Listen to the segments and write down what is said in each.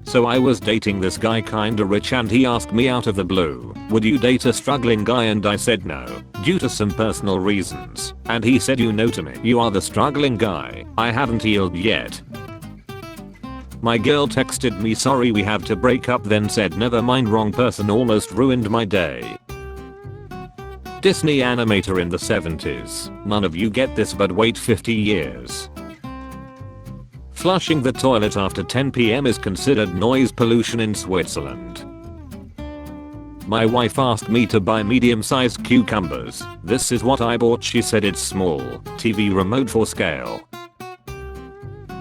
So I was dating this guy kinda rich and he asked me out of the blue, would you date a struggling guy, and I said no, due to some personal reasons, and he said, you know, to me you are the struggling guy, I haven't healed yet. My girl texted me, sorry we have to break up, then said never mind, wrong person, almost ruined my day. Disney animator in the 70s, none of you get this but wait 50 years. Flushing the toilet after 10 p.m. is considered noise pollution in Switzerland. My wife asked me to buy medium-sized cucumbers. This is what I bought, she said, it's small, TV remote for scale.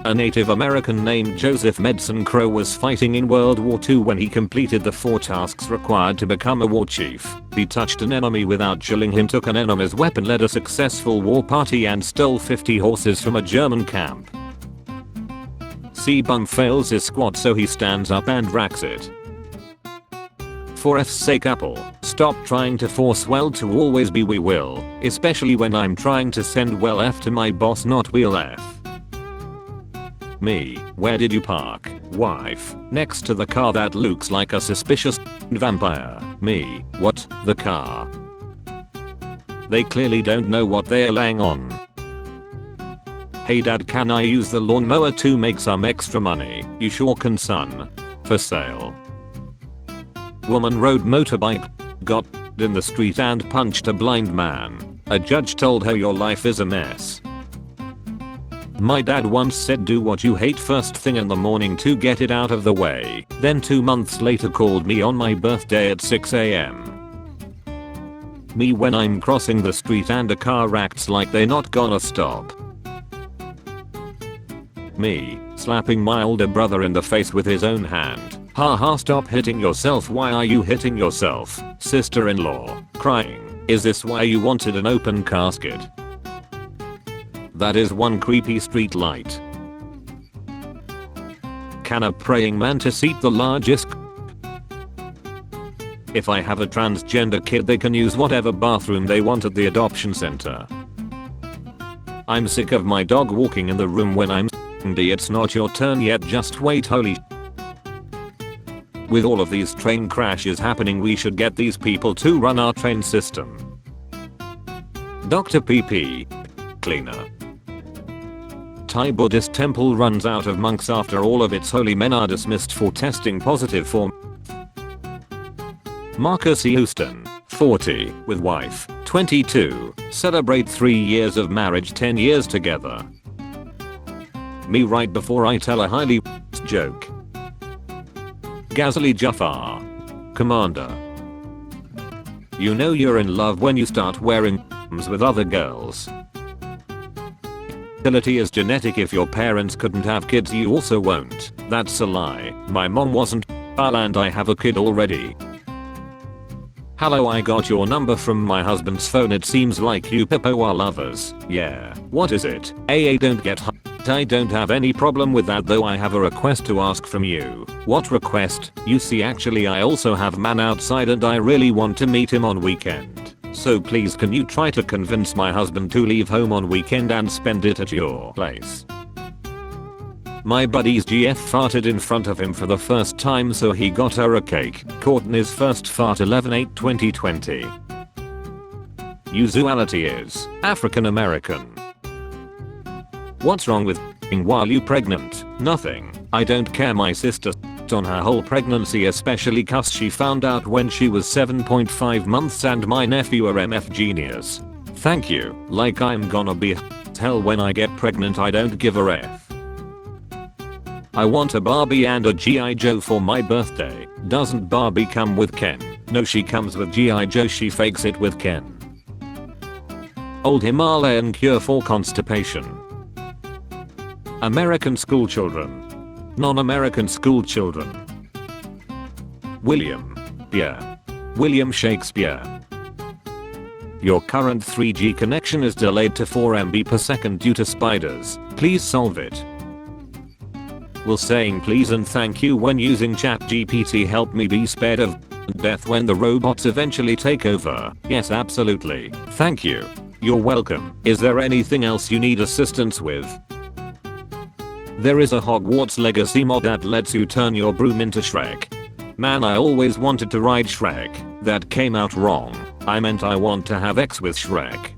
A Native American named Joseph Medson Crow was fighting in World War II when he completed the 4 tasks required to become a war chief. He touched an enemy without chilling him, took an enemy's weapon, led a successful war party, and stole 50 horses from a German camp. C-Bum fails his squat, so he stands up and racks it. For F's sake, Apple, stop trying to force well to always be we will, especially when I'm trying to send well F to my boss, not wheel F. Me, where did you park, wife? Next to the car that looks like a suspicious vampire. Me, what, the car? They clearly don't know what they're laying on. Hey dad, can I use the lawnmower to make some extra money? You sure can, son. For sale. Woman rode motorbike, got in the street and punched a blind man. A judge told her your life is a mess. My dad once said do what you hate first thing in the morning to get it out of the way, then 2 months later called me on my birthday at 6 a.m. Me when I'm crossing the street and a car acts like they're not gonna stop. Me, slapping my older brother in the face with his own hand. Haha, stop hitting yourself, why are you hitting yourself? Sister-in-law, crying, is this why you wanted an open casket? That is one creepy street light. Can a praying mantis eat the largest? If I have a transgender kid, they can use whatever bathroom they want at the adoption center. I'm sick of my dog walking in the room when I'm D. It's not your turn yet, just wait, holy. With all of these train crashes happening, we should get these people to run our train system. Dr. PP. Cleaner. Thai Buddhist temple runs out of monks after all of its holy men are dismissed for testing positive for Marcus Houston, 40, with wife, 22, celebrate 3 years of marriage, 10 years together. Me right before I tell a highly joke. Ghazali Jafar. Commander. You know you're in love when you start wearing with other girls. Fertility is genetic. If your parents couldn't have kids, you also won't. That's a lie. My mom wasn't and I have a kid already. Hello, I got your number from my husband's phone. It seems like you people are lovers. Yeah. What is it? AA, don't get high. I don't have any problem with that, though I have a request to ask from you. What request? You see, actually I also have man outside and I really want to meet him on weekend. So please can you try to convince my husband to leave home on weekend and spend it at your place. My buddy's GF farted in front of him for the first time, so he got her a cake. Courtney's first fart 11/8/2020. Usuality is African American. What's wrong with while you pregnant? Nothing. I don't care. My sister on her whole pregnancy, especially cause she found out when she was 7.5 months, and my nephew are MF genius. Thank you. Like I'm gonna be hell when I get pregnant. I don't give a F. I want a Barbie and a G.I. Joe for my birthday. Doesn't Barbie come with Ken? No, she comes with G.I. Joe. She fakes it with Ken. Old Himalayan cure for constipation. American school children. Non-American school children. William. Yeah. William Shakespeare. Your current 3G connection is delayed to 4 MB per second due to spiders. Please solve it. Will saying please and thank you when using ChatGPT help me be spared of death when the robots eventually take over? Yes, absolutely. Thank you. You're welcome. Is there anything else you need assistance with? There is a Hogwarts Legacy mod that lets you turn your broom into Shrek. Man, I always wanted to ride Shrek. That came out wrong. I meant I want to have sex with Shrek.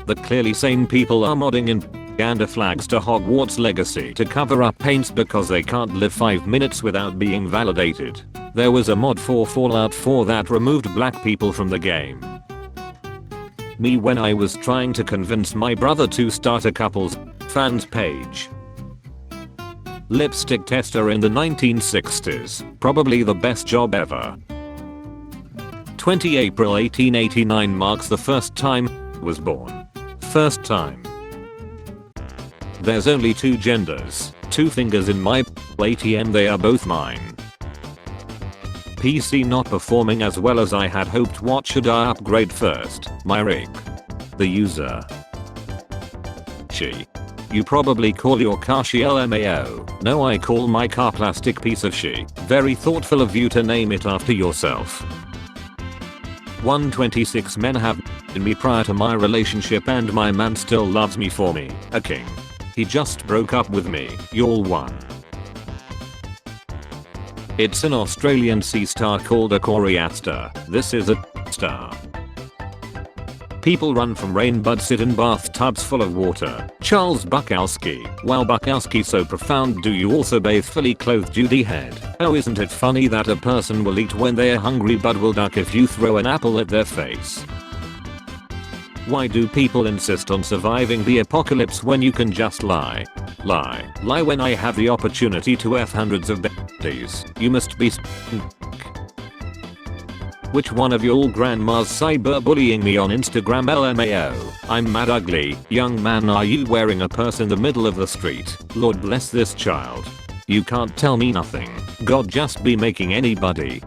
The clearly sane people are modding in propaganda flags to Hogwarts Legacy to cover up paints because they can't live 5 minutes without being validated. There was a mod for Fallout 4 that removed black people from the game. Me when I was trying to convince my brother to start a couples fans page. Lipstick tester in the 1960s, probably the best job ever. 20 April 1889 marks the first time was born. First time. There's only 2 genders, 2 fingers in my ATM, they are both mine. PC not performing as well as I had hoped. What should I upgrade first? My rig. The user. She. You probably call your car she LMAO. No, I call my car plastic piece of she. Very thoughtful of you to name it after yourself. 126 men have in me prior to my relationship and my man still loves me for me. A king. He just broke up with me. Y'all won. It's an Australian sea star called a coriaster. This is a star. People run from rain but sit in bathtubs full of water. Charles Bukowski. Wow, Bukowski so profound. Do you also bathe fully clothed Judy head? Oh, isn't it funny that a person will eat when they're hungry but will duck if you throw an apple at their face? Why do people insist on surviving the apocalypse when you can just lie? Lie when I have the opportunity to F hundreds of days. You must be Which one of y'all grandmas cyberbullying me on Instagram LMAO? I'm mad ugly. Young man, are you wearing a purse in the middle of the street? Lord bless this child. You can't tell me nothing. God just be making anybody.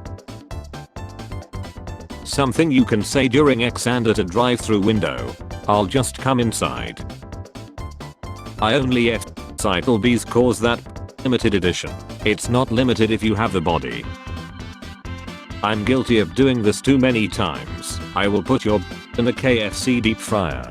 Something you can say during X and at a drive-through window. I'll just come inside. I only F cycle B's cause that limited edition. It's not limited if you have the body. I'm guilty of doing this too many times. I will put your in a KFC deep fryer.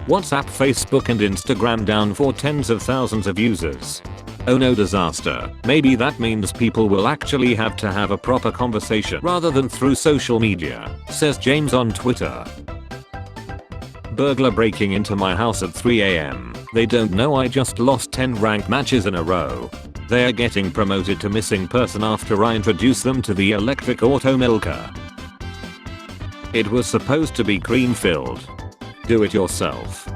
WhatsApp, Facebook and Instagram down for tens of thousands of users. Oh no, disaster. Maybe that means people will actually have to have a proper conversation rather than through social media, says James on Twitter. Burglar breaking into my house at 3 AM. They don't know I just lost 10 rank matches in a row. They're getting promoted to missing person after I introduce them to the electric auto milker. It was supposed to be cream filled. Do it yourself.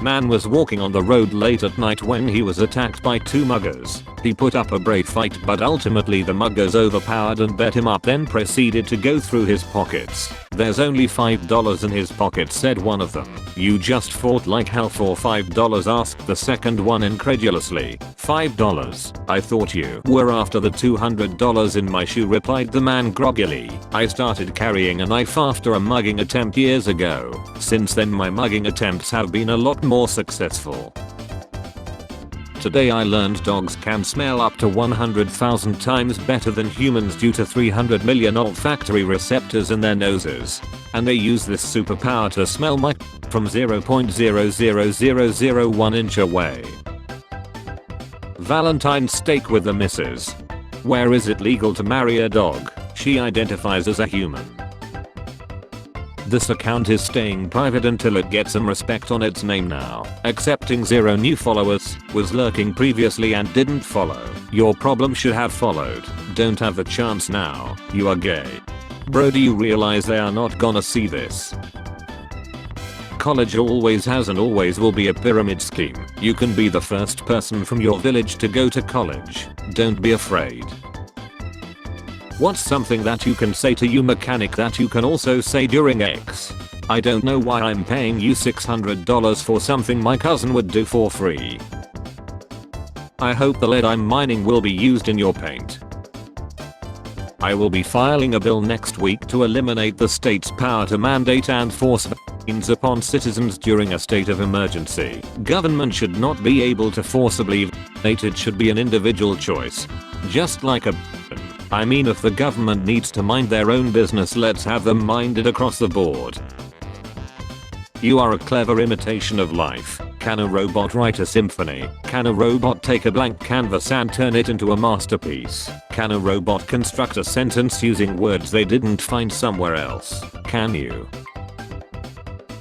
Man was walking on the road late at night when he was attacked by 2 muggers. He put up a brave fight but ultimately the muggers overpowered and bet him up, then proceeded to go through his pockets. There's only $5 in his pocket, said one of them. You just fought like hell for $5, asked the second one incredulously. $5? I thought you were after the $200 in my shoe, replied the man groggily. I started carrying a knife after a mugging attempt years ago. Since then my mugging attempts have been a lot more successful. Today I learned dogs can smell up to 100,000 times better than humans due to 300 million olfactory receptors in their noses. And they use this superpower to smell my from 0.00001 inch away. Valentine's steak with the missus. Where is it legal to marry a dog? She identifies as a human. This account is staying private until it gets some respect on its name now. Accepting 0 new followers, was lurking previously and didn't follow. Your problem should have followed. Don't have the chance now. You are gay. Bro, do you realize they are not gonna see this? College always has and always will be a pyramid scheme. You can be the first person from your village to go to college. Don't be afraid. What's something that you can say to you mechanic that you can also say during X? I don't know why I'm paying you $600 for something my cousin would do for free. I hope the lead I'm mining will be used in your paint. I will be filing a bill next week to eliminate the state's power to mandate and force vaccines upon citizens during a state of emergency. Government should not be able to forcibly vaccinate, it should be an individual choice. Just like a I mean, if the government needs to mind their own business, let's have them mind it across the board. You are a clever imitation of life. Can a robot write a symphony? Can a robot take a blank canvas and turn it into a masterpiece? Can a robot construct a sentence using words they didn't find somewhere else? Can you?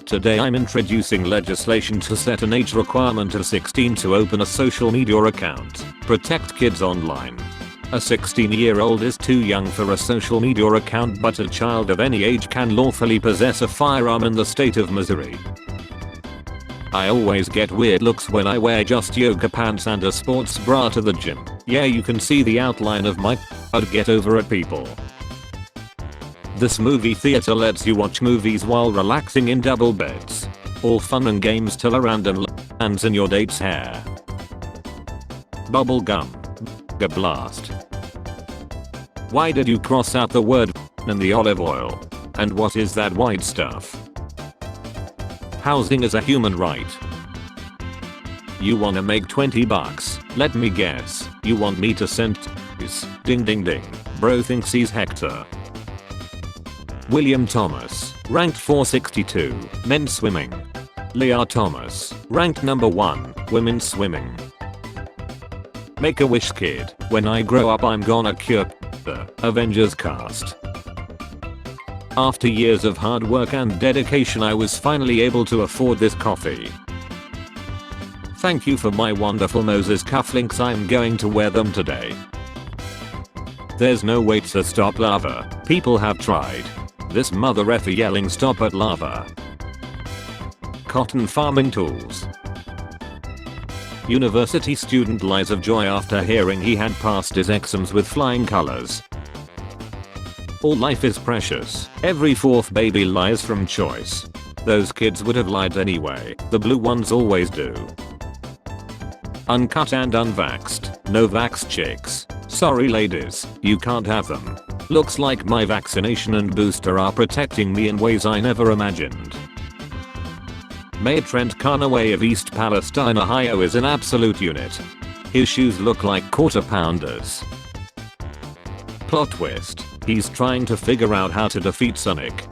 Today I'm introducing legislation to set an age requirement of 16 to open a social media account. Protect kids online. A 16-year-old is too young for a social media account, but a child of any age can lawfully possess a firearm in the state of Missouri. I always get weird looks when I wear just yoga pants and a sports bra to the gym. Yeah, you can see the outline of my I'd get over it, people. This movie theater lets you watch movies while relaxing in double beds. All fun and games till a random lands in your date's hair. Bubble gum. A blast. Why did you cross out the word in the olive oil? And what is that white stuff? Housing is a human right. You wanna make $20? Let me guess. You want me to send ding ding ding. Bro thinks he's Hector. William Thomas, ranked 462, men's swimming. Leah Thomas, ranked number 1, women's swimming. Make a wish, kid. When I grow up I'm gonna cure the Avengers cast. After years of hard work and dedication I was finally able to afford this coffee. Thank you for my wonderful Moses cufflinks, I'm going to wear them today. There's no way to stop lava. People have tried. This mother effer yelling stop at lava. Cotton farming tools. University student lies of joy after hearing he had passed his exams with flying colors. All life is precious. Every fourth baby lies from choice. Those kids would have lied anyway. The blue ones always do. Uncut and unvaxxed. No vax chicks. Sorry ladies, you can't have them. Looks like my vaccination and booster are protecting me in ways I never imagined. Mayor Trent Carnaway of East Palestine, Ohio is an absolute unit. His shoes look like quarter pounders. Plot twist. He's trying to figure out how to defeat Sonic.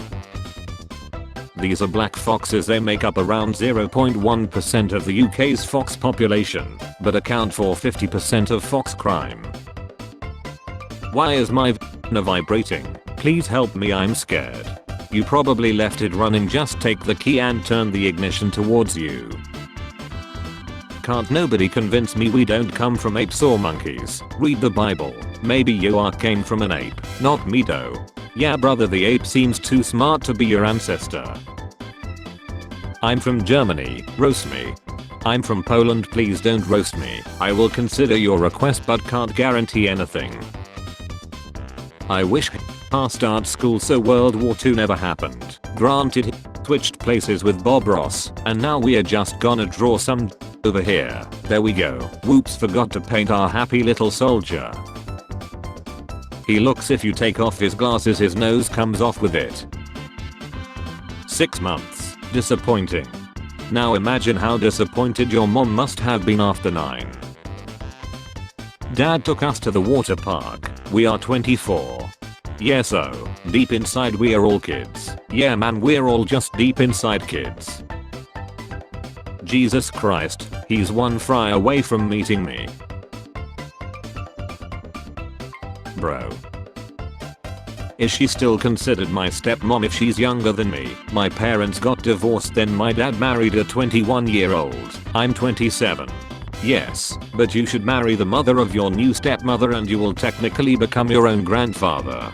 These are black foxes. They make up around 0.1% of the UK's fox population, but account for 50% of fox crime. Why is my vagina vibrating? Please help me, I'm scared. You probably left it running, just take the key and turn the ignition towards you. Can't nobody convince me we don't come from apes or monkeys. Read the Bible. Maybe you are came from an ape. Not me though. Yeah brother, the ape seems too smart to be your ancestor. I'm from Germany, roast me. I'm from Poland, please don't roast me. I will consider your request but can't guarantee anything. I wish start school so World War II never happened. Granted, switched places with Bob Ross, and now we are just gonna draw some over here. There we go. Whoops, forgot to paint our happy little soldier. He looks, if you take off his glasses his nose comes off with it. 6 months. Disappointing. Now imagine how disappointed your mom must have been after 9. Dad took us to the water park. We are 24. Yeah, so deep inside we are all kids. Yeah man, we're all just deep inside kids. Jesus Christ, he's one fry away from meeting me. Bro. Is she still considered my stepmom if she's younger than me? My parents got divorced, then my dad married a 21-year-old. I'm 27. Yes, but you should marry the mother of your new stepmother and you will technically become your own grandfather.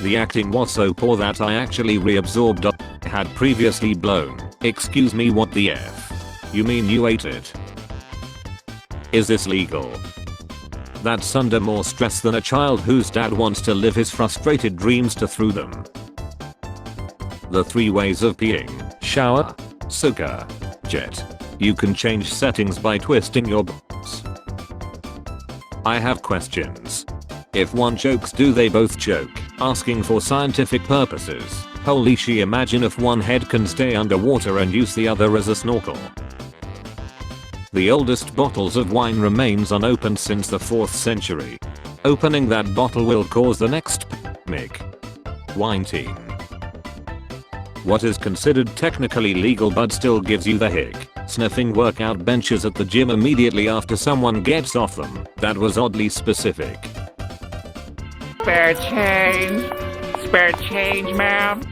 The acting was so poor that I actually reabsorbed I had previously blown. Excuse me, what the F? You mean you ate it? Is this legal? That's under more stress than a child whose dad wants to live his frustrated dreams to through them. The 3 ways of peeing: shower, suka, jet. You can change settings by twisting your balls. I have questions. If one chokes, do they both choke? Asking for scientific purposes. Holy shit, imagine if one head can stay underwater and use the other as a snorkel. The oldest bottles of wine remains unopened since the 4th century. Opening that bottle will cause the next pandemic. Wine team. What is considered technically legal but still gives you the hick? Sniffing workout benches at the gym immediately after someone gets off them. That was oddly specific. Spare change? Spare change, ma'am?